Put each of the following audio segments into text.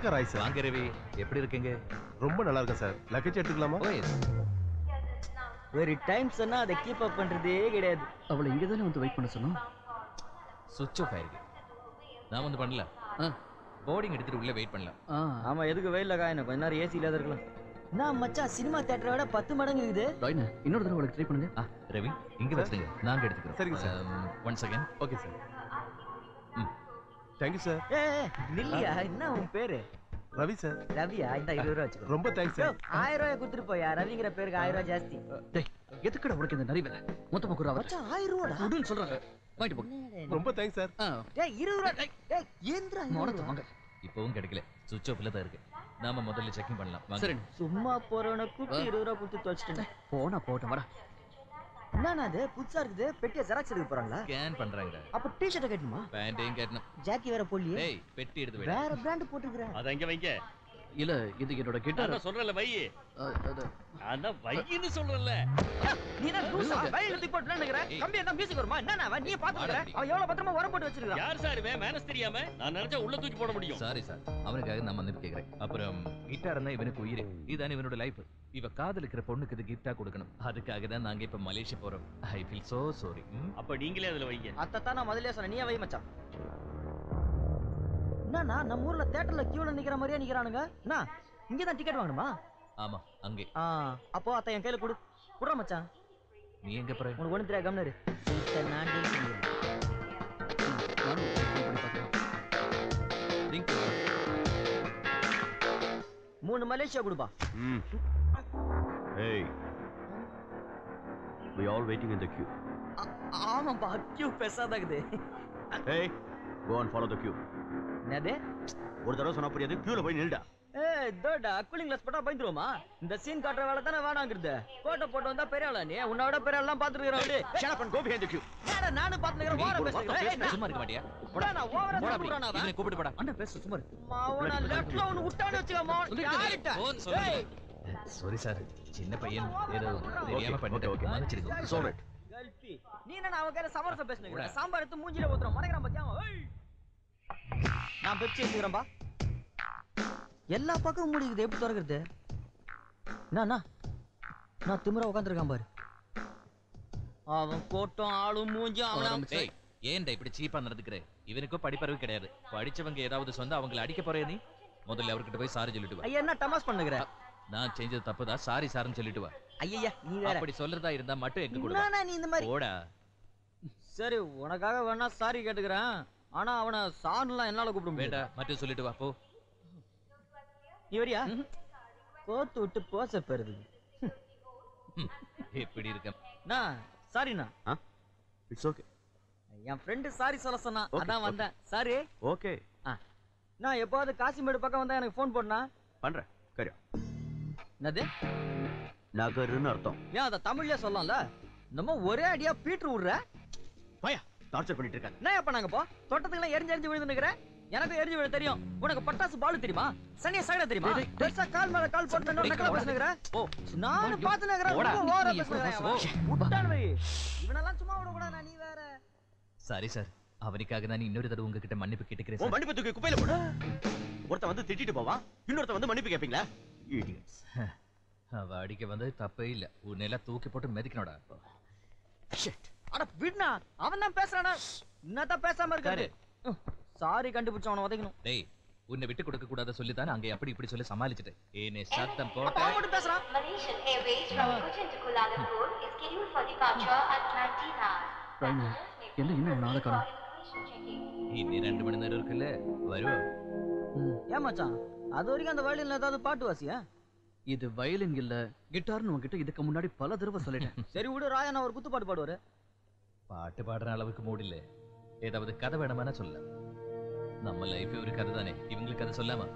வணக்கம் ராய் சார். வாங்க ரவி, எப்படி இருக்கீங்க? ரொம்ப நல்லா இருக்கேன் சார். லக்கேஜ் எடுத்துக்கலாமா? ஒரு டைம் சொன்னா அதை கீப் அப் பண்றதே கிடையாது. அவளை இங்க தானே வந்து வெயிட் பண்ண சொன்னோம். சுவிட்ச் ஆஃப் ஆயிருக்கு. நான் வந்து பண்ணல. போர்டிங் எடுத்துட்டு உள்ள வெயிட் பண்ணலாம். ஆமா, எதுக்கு வெயில்ல காயணும், கொஞ்ச நேரம் ஏசி இல்லாத இருக்கலாம். நான் மச்சான் சினிமா தியேட்டரை விட 10 மடங்கு இருக்குது. ராய்னா இன்னொரு தடவை அவளுக்கு ட்ரை பண்ணுங்க. ரவி இங்க வச்சுடுங்க, நாங்க எடுத்துக்கிறோம். சரிங்க sir. One second. Okay sir. Thank you sir. நில்லியா, என்ன உன் பேரு? ரவி சார். ரவியா? இந்த 20 ரூபா வச்சுக்கோ. ரொம்ப தேங்க்ஸ் சார். 1000 ரூபாய் கொடுத்துட்டு போயா. ரவிங்கிற பேருக்கு 1000 ரூபாய் ஜாஸ்தி. டேய் எதுக்குடா உனக்கு இந்த நரி வேலை? மொத்தமா குறா வச்சா 1000 ரூபாடா. உடுன்னு சொல்றாங்க. வாங்கிட்டு போ. ரொம்ப தேங்க்ஸ் சார். டேய் 20 ரூபாய். டேய் ஏந்திரா மொடத்து வாங்க. இப்பவும் கிடைக்கல, சுவிட்ச் ஆஃப்ல தான் இருக்கு. நாம முதல்ல செக்கிங் பண்ணலாம். சரி. சும்மா போறவன கூட்டி 20 ரூபாய் கொடுத்து தொலைச்சிட்டேன். போனா போட்டோம் வரா. என்னன்னா அது புதுசா இருக்குது? பெட்டியை ஜெராக்ஸ் எடுக்க போறாங்களா? ஸ்கேன் பண்றாங்க. அப்ப டி-ஷர்ட் கட்டணுமா? பேண்டையும் கட்டணும். ஜாக்கி வேற போடலையே. டேய் பெட்டி எடுத்து வை. வேற பிராண்ட் போட்டுக்கறேன். அத அங்க வைங்க. இல்ல இது என்னோட கிட்டார். நான் சொல்றல வை. அத வைன்னு சொல்றல. நீ என்ன லூசா? வயல்ல தூக்கி போட்டு நினைக்கற? கம்பி என்ன மியூசிக் வருமா? என்னன்னா நீ பாத்துக்கற? அவன் எவ்வளவு பத்திரமா உரம் போட்டு வச்சிருக்கான். யார் சார் இவன்? மேனஸ் தெரியாம நான் நினைச்சா உள்ள தூக்கி போட முடியும். சாரி சார், அவனுக்காக நான் மன்னிப்பு கேக்குறேன். அப்புறம் கிட்டார் தான் இவனுக்கு உயிர். இதான் இவனோட லைஃப். இவ காதலிக்கிற பொண்ணுக்கு இது கிஃப்டா கொடுக்கணும். அதுக்காக தான் நாங்க இப்ப மலேசியா போறோம். I feel so sorry. அப்ப நீங்களே அதுல வைங்க. அத்ததான் நான் முதல்லயே சொன்னேன், நீயே வை மச்சான். என்னன்னா நம்ம ஊர்ல தியேட்டர்ல கியூல நிக்கிற மாதிரியே நிக்கிறானுங்க. என்ன இங்க தான் டிக்கெட் வாங்கணுமா? ஆமா அங்கே. அப்போ அத்த என் கையில கொடு. குடுறா மச்சான். நீ எங்க போற? உனக்கு ஒண்ணு தெரியாது, கம்னரு. நான் டீல் பண்ணிக்கிறேன். நானும் ட்ரை பண்ணி பார்க்கறேன். லிங்க் 3 மலேசியா கொடுப்பா. Hey, we all waiting in the queue. ஆமாப்பா, Q பெருசாதாகுது. Hey, go and follow the queue. என்னது? ஒரு தடவை சொன்னா புரியாது, queuல போய் நில்டா. ஏய் தோடா, கூலிங் கிளாஸ் போட்டா பயந்துருமா? இந்த சீன் காட்டுற வேலை தானே வேணாங்கிறது. கோட்டை போட்டு வந்தா பெரிய ஆளா நீ? உன்னோட பெரிய ஆளெல்லாம் பாத்துக்கிறேன். டேய் Shut up and go behind the queue. ஏடா நானும் பாத்துக்கிறேன். ஓவரா பேசுறேன். சும்மா இருக்க மாட்டியா? போடா, நான் ஓவரா பேசுறேனா? இவனை கூப்பிட்டு போடா. அண்ணா பேசு சும்மா. மாவன லெஃப்ட்ல ஒன்னு விட்டானே வச்சுக்க மாவன். யாரிட்ட? ஏய் சாரி சார், சின்ன பையன் ஏதோ தெரியாம பண்ணிட்டேன். மன்னிச்சிடுங்க. Solve it. கல்பி, நீ என்ன அவ கேர சமரசம் பேசுனீங்க? சாம்பார் எடுத்து மூஞ்சில ஊத்துறோம். மறக்கறான் பாத்தியா அவன்? ஏய் நான் பெப்சி எடுத்துக்கறேன்பா. எல்லா பக்கமும் மூடிக்குது, எப்படி திறக்கிறது? நான் திமிரா உட்கார்ந்திருக்கான் பாரு. அவன் கோட்டம் ஆளும் மூஞ்சி அவன். டேய் ஏன்டா இப்படி சீப்பா நடந்துக்கற? இவனுக்கு படிப்பறிவு கிடையாது. படிச்சவங்க ஏதாவது சொன்னா அவங்கள அடிக்க போறே நீ? முதல்ல அவர்கிட்ட போய் சாரி சொல்லிட்டு வா. ஐயா என்ன டமாஸ் பண்ணுகிற? நான் செஞ்சது தப்புதான், சாரி சார்னு சொல்லிட்டு வா. ஐயா நீ வேற அப்படி சொல்றதா இருந்தா மட்டும் எங்க கூட நானா நீ இந்த மாதிரி போடா. சரி உனக்காக வேணா சாரி கேட்டுக்கறேன். ஆனா அவனை சார்லாம் என்னால கூப்பிட முடியாது. வேடா மட்டும் சொல்லிட்டு வா போ. நீ வரியா? கோத்து விட்டு போச பெறுது. எப்படி இருக்க? நான் சாரிண்ணா. It's okay. N friend sorry சொல்ல சொன்னா, அதான் வந்தேன். சாரி. Okay. நான் எப்போது காசிமேடு பக்கம் வந்தா எனக்கு ஃபோன் போடுனா பண்றேன். கரியா. என்னது? நகருன்னு அர்த்தம். ஏன் அத தமிழ்லயே சொல்லலாம்ல? நம்ம ஒரே அடியா பீட்டர் விடுற. பையா டார்ச்சர் பண்ணிட்டு இருக்காங்க. என்ன அப்ப நாங்க போ தொட்டத்துக்குலாம் எரிஞ்சு விழுந்து நிக்கிறேன். எனக்கு எரிஞ்சு விழ தெரியும். உனக்கு பட்டாசு பால் தெரியுமா? சனிய சைட தெரியுமா? பெருசா கால் மேல கால் போட்டு நக்கல பேசுறேன். ஓ நான் பாத்து நிக்கிறேன். ரொம்ப ஓவரா பேசுறேன். விட்டான் வை. இவனெல்லாம் சும்மா விட கூடாது. நீ வேற. சாரி சார், அவனுக்காக நான் இன்னொரு தடவை உங்ககிட்ட மன்னிப்பு கேட்டுக்கிறேன். ஓ மன்னிப்பு தூக்கி குப்பையில போடு. ஒருத்த வந்து திட்டிட்டு போவான், இன்னொருத்த வந்து மன்னிப்பு கேப்பீங்களா? idiots. அவ அடிக்க வந்து தப்பே இல்ல. உன்னையெல்லாம் தூக்கி போட்டு மிதிக்கணும்டா. Shit. அட விடுனா, அவன் தான் பேசுறானா? என்னதான் பேசாம இருக்காரு? சாரி கண்டுபிடிச்ச அவனை உதைக்கணும். டேய் உன்னை விட்டு கொடுக்க கூடாத சொல்லி தான் அங்க அப்படி இப்படி சொல்லி சமாளிச்சிட்டேன். ஏனே சத்தம் போட்ட. அவன் மட்டும் பேசுறான். Malaysian Airways from Kuching to Kuala Lumpur is scheduled for departure at 19 hours. என்ன இன்னும் நாளை காணும். இன்னி 2 மணி நேரம் இருக்குல்ல, வருவோம். ஏன் மச்சான், அது வரைக்கும் அந்த வயலின்ல ஏதாவது பாட்டு வாசியா? இது வயலின் இல்ல கிட்டார்னு உன்கிட்ட இதுக்கு முன்னாடி பல தடவை சொல்லிட்டேன். சரி விடு, ராயா நான் ஒரு குத்து பாட்டு பாடுவாரு. பாட்டு பாடுற அளவுக்கு மூடில்ல. ஏதாவது கதை வேணுமானா சொல்ல. நம்ம லைஃப் ஒரு கதை தானே, இவங்களுக்கு கதை சொல்லாமா?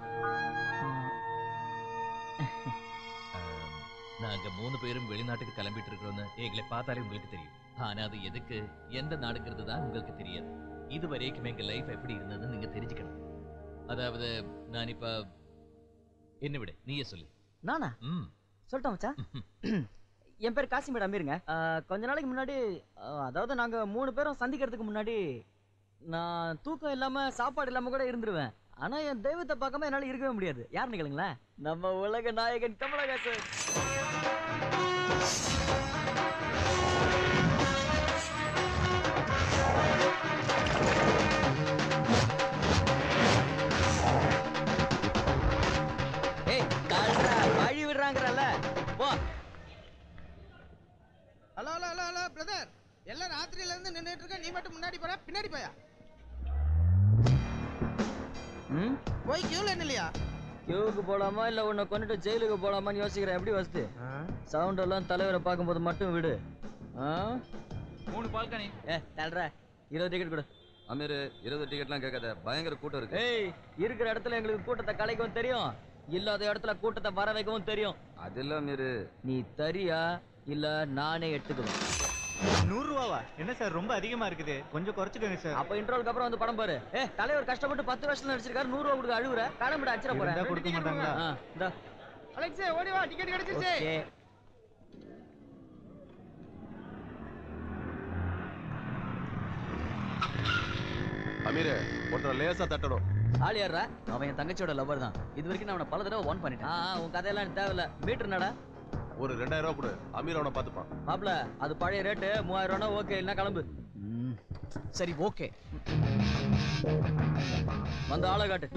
நாங்க 3 பேரும் வெளிநாட்டுக்கு கிளம்பிட்டு இருக்கிறோம்னு எங்களை பார்த்தாலே உங்களுக்கு தெரியும். ஆனா அது எதுக்கு, எந்த நாடுங்கிறது தான் உங்களுக்கு தெரியாது. இது வரைக்கும் எங்க லைஃப் எப்படி இருந்ததுன்னு நீங்க தெரிஞ்சுக்கணும். அதாவது நான் இப்ப என்ன விட நீயே சொல்லு. நானா சொல்லிட்டேன் மச்சான். என் பேர் காசிமேடு அமீருங்க. கொஞ்ச நாளைக்கு முன்னாடி, அதாவது நாங்க 3 பேரும் சந்திக்கிறதுக்கு முன்னாடி நான் தூக்கம் இல்லாம சாப்பாடு இல்லாம கூட இருந்துருவேன். ஆனா என் தெய்வத்தை பார்க்காம என்னால இருக்கவே முடியாது. யாருன்னு கேளுங்களேன், நம்ம உலக நாயகன் கமலஹாசன். வழி விடுறாங்கறல்ல போ. Hello hello hello hello brother, எல்லாம் ராத்திரியில இருந்து நின்னுட்டு இருக்க, நீ மட்டும் முன்னாடி போற பின்னாடி போயா? போய் கியூல நில்லையா? கியூவுக்கு போலாமா இல்ல உன்னை கொண்டுட்டு ஜெயிலுக்கு போலாமான்னு யோசிக்கிறேன். எப்படி வசதி? சவுண்ட் எல்லாம் தலைவரை பார்க்கும்போது மட்டும் விடு. 3 பால்கனி. தல்ற 20 டிக்கெட் கொடு. அமீர் 20 டிக்கெட்லாம் கேட்காத, பயங்கர கூட்டம் இருக்கு. ஏய், இருக்கிற இடத்துல எங்களுக்கு கூட்டத்தை கலைக்கவும் தெரியும், இல்லாத இடத்துல கூட்டத்தை வர வைக்கவும் தெரியும். அதெல்லாம் அமீர். நீ தரியா இல்ல நானே எடுத்துக்குவேன். 100 ரூபாவா? என்ன சார் ரொம்ப அதிகமா இருக்குது, கொஞ்சம் குறைச்சுக்கோங்க சார். அப்ப இன்ட்ரோலுக்கு அப்புறம் வந்து படம் பாரு. தலைவர் கஷ்டப்பட்டு 10 வருஷம் நடிச்சிருக்காரு, 100 ரூபா கொடுக்க அழுவுற. கடம்பட அடிச்சிட போறேன். கொடுக்க மாட்டாங்களா? இந்தா அலெக்ஸ் ஓடி வா, டிக்கெட் கிடைச்சிருச்சு. அமீர் ஒருத்தர் லேசா தட்டணும். ஆள் யாரா? அவன் என் தங்கச்சியோட லவர் தான். இது வரைக்கும் நான் அவனை பல தடவை வார்ன் பண்ணிட்டேன். உன் கதையெல்லாம் தேவையில்ல. மீட்டர் நடா. ஒரு 2000 ரூபா கொடு, அமீர் அவனை பாத்துப்பான். மாப்ள, அது பழைய ரேட்டு. 3000 ரூபா ஓகே, இல்ல கிளம்பு. சரி ஓகே. வந்து ஆளை காட்டு.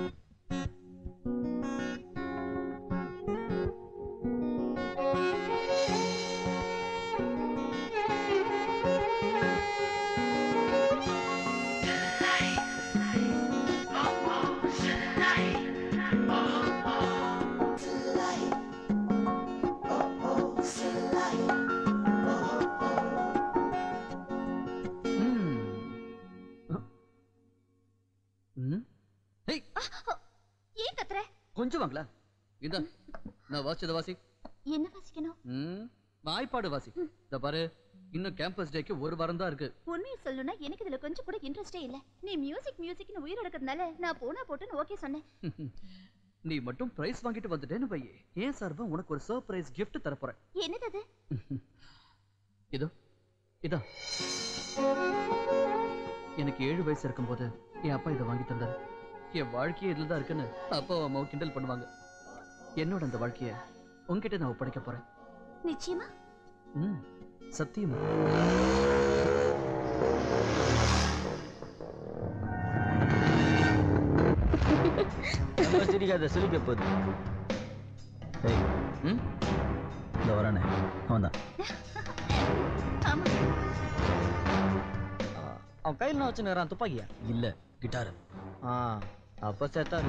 கொஞ்சம் வாங்களா. இந்த நான் வாசிச்சத வாசி. என்ன வாசிக்கணும்? வாய்ப்பாடு வாசி. இத பாரு, இன்னும் கேம்பஸ் டேக்கு 1 வாரம் தான் இருக்கு. உண்மையை சொல்லணும்னா எனக்கு இதுல கொஞ்சம் கூட இன்ட்ரெஸ்டே இல்ல. நீ மியூசிக்னு உயிர் எடுக்கிறதுனால நான் போனா போட்டுன்னு ஓகே சொன்னேன். நீ மட்டும் பிரைஸ் வாங்கிட்டு வந்துட்டேன்னு பையே, ஏன் சார்பா உனக்கு ஒரு சர்ப்ரைஸ் gift தர போறேன். என்னது அது? இதோ இதா. எனக்கு 7 வயசு இருக்கும்போது என் அப்பா இதை வாங்கி தந்தாரு. என் வாழ்க்கையே இதுல தான் இருக்குன்னு அப்பா அம்மாவை கிண்டல் பண்ணுவாங்க. என்னோட அந்த வாழ்க்கைய உன்கிட்ட நான் ஒப்படைக்க போறேன். நிச்சயமா? சத்தியமா. சிரிக்காத, சிரிக்க போகுது. இந்த வரானே அவன் தான். அவன் கையில் நான் வச்சுன்னு துப்பாக்கியா? இல்ல, கிட்டாரு. அப்ப சேர்த்தாரு.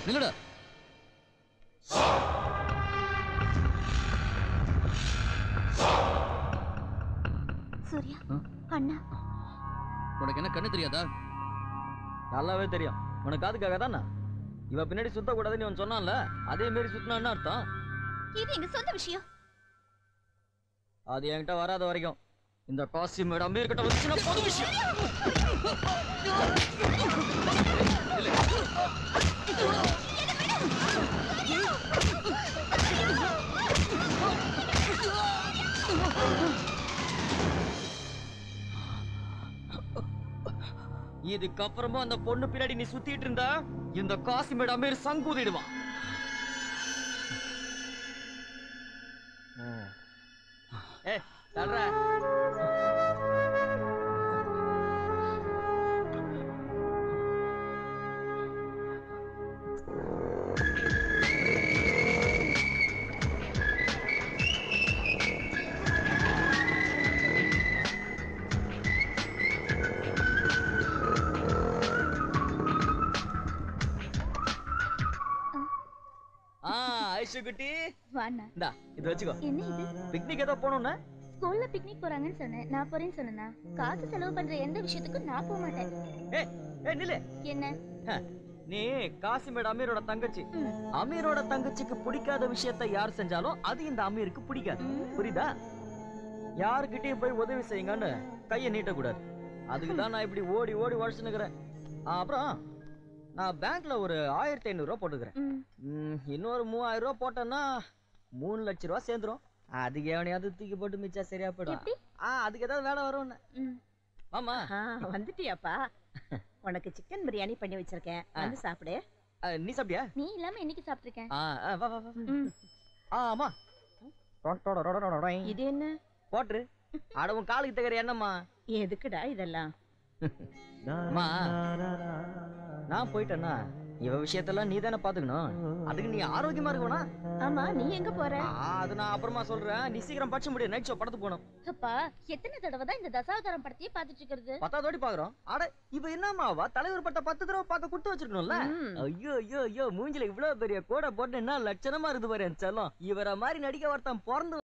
நில்லுடா. சூர்யா, அண்ணா. உனக்கு என்ன கண்ணு தெரியாதா? நல்லாவே தெரியும். உனக்கு அதுக்காக தானே இவ பின்னாடி சுத்த கூடாதுன்னு இவன் சொன்னான்ல, அதே மாரி சுத்தினான்னு அர்த்தம். இது எங்க சொந்த விஷயம். அது என்கிட்ட வராத வரைக்கும் இந்த காஸ்டியூம் அமீர் கிட்ட வந்துச்சுன்னா பொது விஷயம். இதுக்கப்புறமா அந்த பொண்ணு பின்னாடி நீ சுத்திட்டு இருந்தா இந்த காசிமேட் அமீர் சங்கூதிடுவான். தல்ற ஐஷுகுட்டி வாண்ணா. இந்தா இது வச்சுக்கோ. என்ன இது? பிக்னிக் ஏதோ போணும்னா? ஸ்கூல்ல பிக்னிக் போறாங்கன்னு சொன்னேன். நான் போறேன்னு சொன்னேனா? காசு செலவு பண்ற எந்த விஷயத்துக்கும் நான் போக மாட்டேன். ஏய் நில்லு. என்ன? நீ காசிமேட் அமீரோட தங்கச்சி. அமீரோட தங்கச்சிக்கு பிடிக்காத விஷயத்தை யார் செஞ்சாலும் அது இந்த அமீருக்கு பிடிக்காது. புரியுதா? யாருக்கிட்டையும் போய் உதவி செய்யுங்கன்னு கையை நீட்டக்கூடாது. அதுக்கு தான் நான் இப்படி ஓடி ஓடி உழைச்சுன்னுக்குறேன். அப்புறம் நான் பேங்க்ல ஒரு 1500 ரூபா போட்டுக்கிறேன். இன்னொரு 3000 ரூபா போட்டேன்னா 3 லட்சம் ரூபா சேர்ந்துரும். அதுக்கு எவனையாவது தூக்கி போட்டு மிச்சா சரியா போயிடும். அதுக்கு ஏதாவது வேலை வரும்னு. ஆமா வந்துட்டியாப்பா? உனக்கு சிக்கன் பிரியாணி பண்ணி வச்சிருக்கேன், வந்து சாப்பிடு. நீ சாப்பிட்டியா? நீ இல்லாம இன்னைக்கு சாப்பிட்டிருக்கேன். வா வா வா. ஆமா. இது என்ன போட்டு அடவும் காலுக்கு தகர என்னம்மா? எதுக்குடா இதெல்லாம்? நான் போயிட்டேன்னா இவ விஷயத்தெல்லாம் நீ தானே பாத்துக்கணும். அதுக்கு நீ ஆரோக்கியமா இருக்கணும்னா. ஆமா, நீ எங்க போற? அது நான் அப்புறமா சொல்றேன். நீ சீக்கிரம் படிச்சு முடியும். நைட் ஷோ படத்துக்கு போகணும். அப்பா எத்தனை தடவை தான் இந்த தசாவதாரம் படத்தையே பாத்துட்டு இருக்கிறது? 10வது வாட்டி பாக்குறோம். அட இவ என்னமாவா தலைவர் பட்ட 10 தடவை பார்க்க கொடுத்து வச்சிருக்கணும்ல. ஐயோ ஐயோ ஐயோ, மூஞ்சில இவ்வளவு பெரிய கோடை போட்டு என்ன லட்சணமா இருக்குது பாரு என் செல்லம். இவர மாதிரி நடிக்க ஒருத்தன் பிறந்து